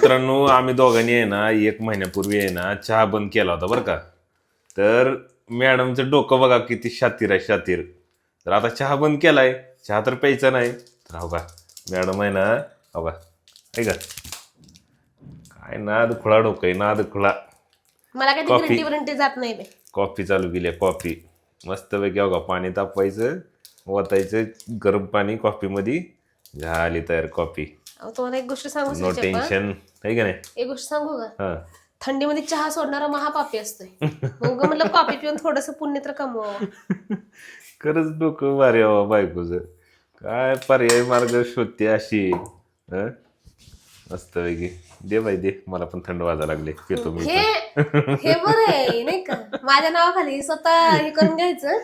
मित्रांनो आम्ही दोघांनी आहे ना 1 महिन्यापूर्वी आहे ना चहा बंद केला होता बरं का. तर मॅडमचं डोकं बघा किती शातीर आहे शातीर. तर आता चहा बंद केलाय, चहा तर प्यायचा नाही. तर हो का मॅडम आहे ना, हो का ऐका काय नाद खुळा डोकं आहे, नाद खुळा. मला काय कॉफी. ग्रीन टी ब्रिंटी जात नाही बे. कॉफी चालू केली आहे, कॉफी मस्तपैकी. हो का पाणी तापवायचं, ओतायचं गरम पाणी कॉफीमध्ये, झाली तयार कॉफी. अहो, तुम्हाला एक गोष्ट सांगू नो सुचेपा? टेन्शन आहे का नाही. एक गोष्ट सांगू का? हा थंडीमध्ये चहा सोडणारा महापापी असतोय. मग म्हटलं कॉफी पिऊन थोडस पुण्य तर कमवावं. खरंच डोकं भारी हवा बायकोचं. काय पर्याय मार्ग शोधते अशी. हं? मस्तपैकी दे बाई दे, मला पण थंड वाजायला लागले, पितो मी हे पण. हे बरं आहे नाही का? माझ्या नावाखाली स्वतः हे करून घ्यायचं.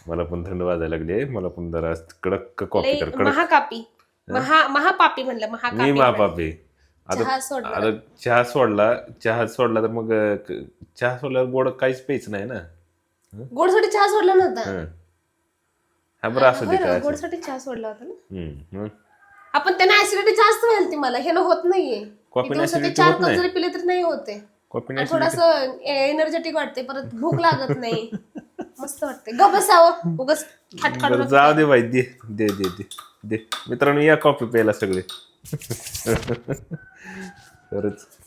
मला पण थंड वाजायला लागले, मला पण जरा कडक कॉफी कर, लई कडक. महाकापी महापापी म्हणलं मी महाकापी. मापापे. चहा आता सोडणार. आता चहा सोडला तर मग चहा सोडल्यावर गोड काहीच प्यायचं नाही ना. गोडसाठी चहा सोडला नव्हता. हं. हा बरं असू दे होय ना, काय असू दे. गोडसाठी चहा सोडला होता ना. मग आपण त्याने ऍसिडिटी जास्त व्हायला ती मला हे ना होत नाहीये. कॉफीने दिवसाचे acidity 4 होत कप नाही? जरी पिले तर नाही होते. कॉफीने थोडस एनर्जेटिक वाटते, परत भूक लागत नाही, मस्त वाटते. ग बसावं उगाच फाटकाट बरं जाऊ दे बाई, दे दे दे दे दे. मित्रांनो या कॉफी प्यायला सगळे. खरंच